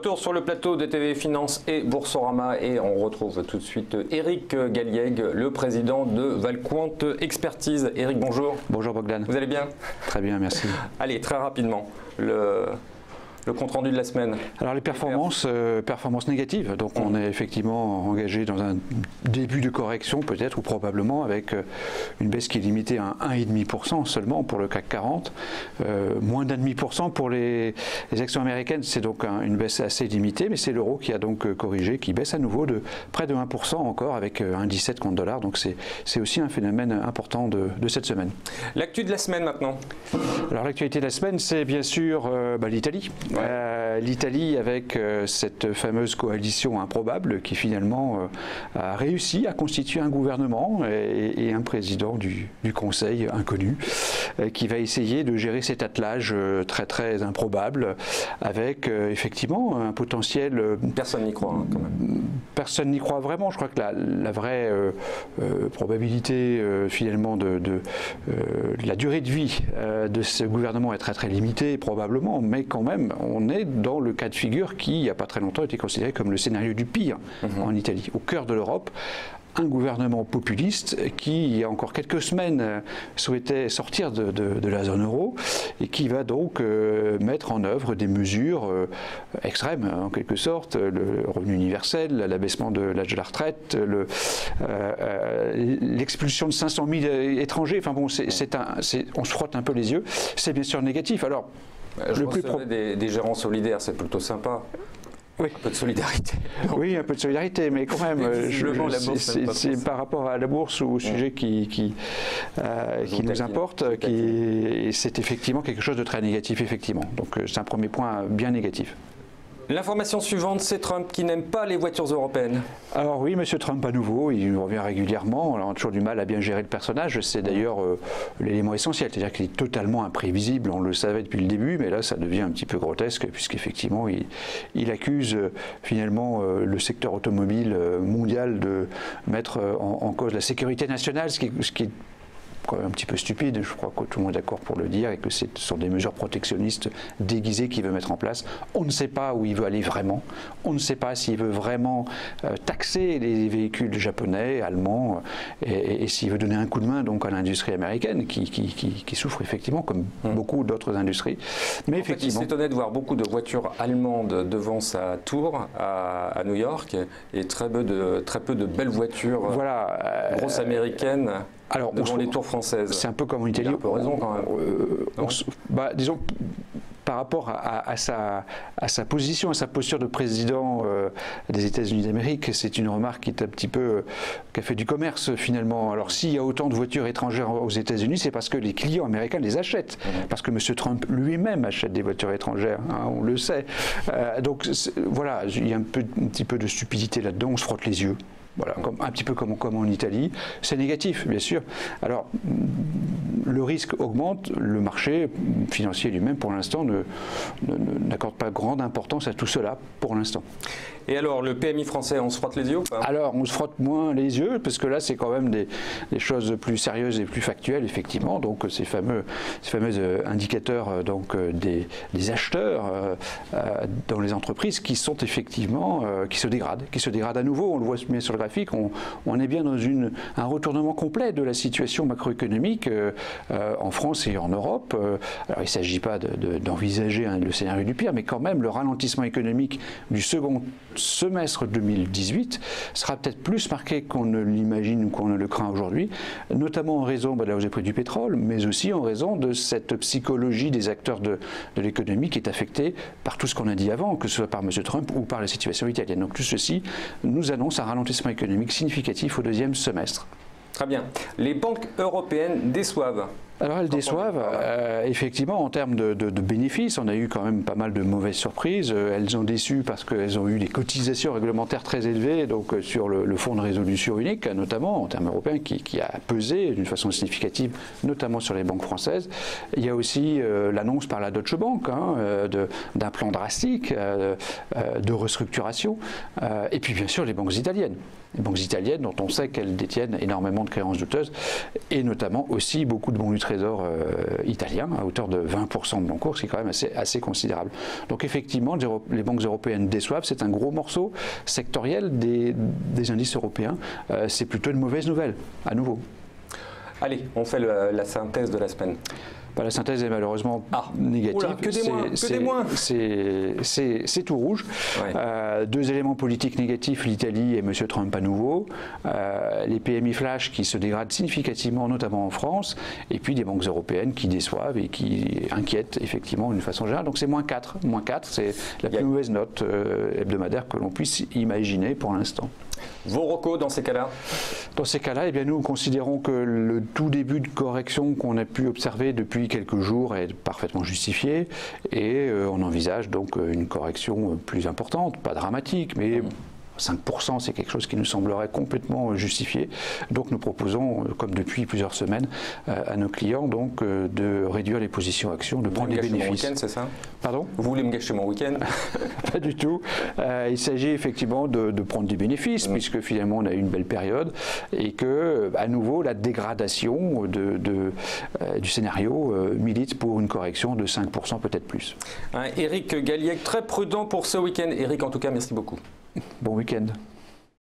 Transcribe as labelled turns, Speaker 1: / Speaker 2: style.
Speaker 1: Retour sur le plateau de TV Finance et Boursorama et on retrouve tout de suite Eric Galliègue, le président de Valquant Expertise. Eric, bonjour.
Speaker 2: Bonjour Bogdan.
Speaker 1: Vous allez bien?
Speaker 2: Très bien, merci.
Speaker 1: Allez, très rapidement, le compte-rendu de la semaine.
Speaker 2: Alors les performances négatives, donc on est effectivement engagé dans un début de correction peut-être ou probablement avec une baisse qui est limitée à 1,5% seulement pour le CAC 40, moins d'1,5% pour les actions américaines, c'est donc une baisse assez limitée, mais c'est l'euro qui a donc corrigé, qui baisse à nouveau de près de 1% encore avec 1,17 contre dollar, donc c'est aussi un phénomène important de cette semaine. L'actu
Speaker 1: de la semaine maintenant.
Speaker 2: Alors l'actualité de la semaine, c'est bien sûr l'Italie. L'Italie avec cette fameuse coalition improbable qui finalement a réussi à constituer un gouvernement et un président du Conseil inconnu qui va essayer de gérer cet attelage très très improbable avec effectivement un potentiel...
Speaker 1: Personne n'y croit hein, quand même.
Speaker 2: Personne n'y croit vraiment. Je crois que la vraie probabilité finalement de la durée de vie de ce gouvernement est très très limitée probablement, mais quand même on est dans le cas de figure qui, il n'y a pas très longtemps, était considéré comme le scénario du pire en Italie, au cœur de l'Europe. Un gouvernement populiste qui, il y a encore quelques semaines, souhaitait sortir de la zone euro et qui va donc mettre en œuvre des mesures extrêmes, en quelque sorte, le revenu universel, l'abaissement de l'âge de la retraite, l'expulsion de 500 000 étrangers. Enfin bon, on se frotte un peu les yeux. C'est bien sûr négatif. Alors,
Speaker 1: je recevais des gérants solidaires, c'est plutôt sympa.
Speaker 2: Oui.
Speaker 1: Un peu de solidarité.
Speaker 2: Oui, un peu de solidarité, mais quand même, c'est par rapport à la bourse ou au sujet qui nous importe, c'est effectivement quelque chose de très négatif, effectivement. Donc c'est un premier point bien négatif.
Speaker 1: L'information suivante, c'est Trump qui n'aime pas les voitures européennes.
Speaker 2: Alors oui, M. Trump à nouveau, il revient régulièrement, on a toujours du mal à bien gérer le personnage, c'est d'ailleurs l'élément essentiel, c'est-à-dire qu'il est totalement imprévisible, on le savait depuis le début, mais là ça devient un petit peu grotesque, puisqu'effectivement il accuse finalement le secteur automobile mondial de mettre en cause la sécurité nationale, ce qui est quand même un petit peu stupide, je crois que tout le monde est d'accord pour le dire, et que ce sont des mesures protectionnistes déguisées qu'il veut mettre en place. On ne sait pas où il veut aller vraiment, on ne sait pas s'il veut vraiment taxer les véhicules japonais, allemands, et s'il veut donner un coup de main donc à l'industrie américaine qui souffre effectivement comme beaucoup d'autres industries. Mais effectivement,
Speaker 1: il s'étonnait de voir beaucoup de voitures allemandes devant sa tour à New York et très peu de belles voitures grosses américaines. Alors, devant les tours françaises.
Speaker 2: C'est un peu comme en Italie.
Speaker 1: Il a un peu raison quand même.
Speaker 2: Disons, par rapport à sa position, à sa posture de président des États-Unis d'Amérique, c'est une remarque qui a fait du commerce finalement. Alors s'il y a autant de voitures étrangères aux États-Unis, c'est parce que les clients américains les achètent, parce que M. Trump lui-même achète des voitures étrangères, hein, on le sait. Donc voilà, il y a un petit peu de stupidité là-dedans, on se frotte les yeux. Voilà, un petit peu comme en Italie. C'est négatif, bien sûr. Alors, le risque augmente, le marché financier lui-même, pour l'instant, n'accorde pas grande importance à tout cela, pour l'instant.
Speaker 1: Et alors, le PMI français, on se frotte les yeux ou pas? Alors,
Speaker 2: on se frotte moins les yeux, parce que là, c'est quand même des choses plus sérieuses et plus factuelles, effectivement. Donc, ces fameux indicateurs donc, des acheteurs dans les entreprises qui sont effectivement, qui se dégradent à nouveau. On le voit bien sur le graphique, on est bien dans un retournement complet de la situation macroéconomique en France et en Europe. Alors, il ne s'agit pas d'envisager le scénario du pire, mais quand même, le ralentissement économique du second semestre 2018 sera peut-être plus marqué qu'on ne l'imagine ou qu'on ne le craint aujourd'hui, notamment en raison de la hausse des prix du pétrole, mais aussi en raison de cette psychologie des acteurs de l'économie qui est affectée par tout ce qu'on a dit avant, que ce soit par M. Trump ou par la situation italienne. Donc tout ceci nous annonce un ralentissement économique significatif au deuxième semestre.
Speaker 1: Très bien. Les banques européennes déçoivent.
Speaker 2: Alors elles déçoivent, effectivement, en termes de bénéfices, on a eu quand même pas mal de mauvaises surprises. Elles ont déçu parce qu'elles ont eu des cotisations réglementaires très élevées, donc sur le fonds de résolution unique, notamment en termes européens, qui a pesé d'une façon significative, notamment sur les banques françaises. Il y a aussi l'annonce par la Deutsche Bank d'un plan drastique de restructuration, et puis bien sûr les banques italiennes. Les banques italiennes dont on sait qu'elles détiennent énormément de créances douteuses, et notamment aussi beaucoup de bons nutrients Trésor italien à hauteur de 20% de l'encours, ce qui est quand même assez considérable. Donc effectivement, les banques européennes déçoivent, c'est un gros morceau sectoriel des indices européens. C'est plutôt une mauvaise nouvelle, à nouveau.
Speaker 1: Allez, on fait la synthèse de la semaine.
Speaker 2: La synthèse est malheureusement négative.
Speaker 1: Oula, que des moins.
Speaker 2: C'est tout rouge. Ouais. Deux éléments politiques négatifs, l'Italie et M. Trump à nouveau. Les PMI flash qui se dégradent significativement, notamment en France. Et puis des banques européennes qui déçoivent et qui inquiètent effectivement d'une façon générale. Donc c'est -4. -4, c'est la plus mauvaise note hebdomadaire que l'on puisse imaginer pour l'instant.
Speaker 1: Vos recos dans ces cas-là?
Speaker 2: Dans ces cas-là, nous considérons que le tout début de correction qu'on a pu observer depuis quelques jours est parfaitement justifié et on envisage donc une correction plus importante, pas dramatique, mais 5%, c'est quelque chose qui nous semblerait complètement justifié. Donc nous proposons, comme depuis plusieurs semaines, à nos clients donc, de réduire les positions actions, de prendre les bénéfices.
Speaker 1: Mon week-end, c'est ça?
Speaker 2: Pardon?
Speaker 1: Vous voulez me gâcher mon week-end?
Speaker 2: Pas du tout. Il s'agit effectivement de prendre des bénéfices, puisque finalement on a eu une belle période, et que, à nouveau, la dégradation du scénario milite pour une correction de 5%, peut-être plus.
Speaker 1: Éric Galliègue, très prudent pour ce week-end. Éric, en tout cas, merci beaucoup.
Speaker 2: Bon week-end.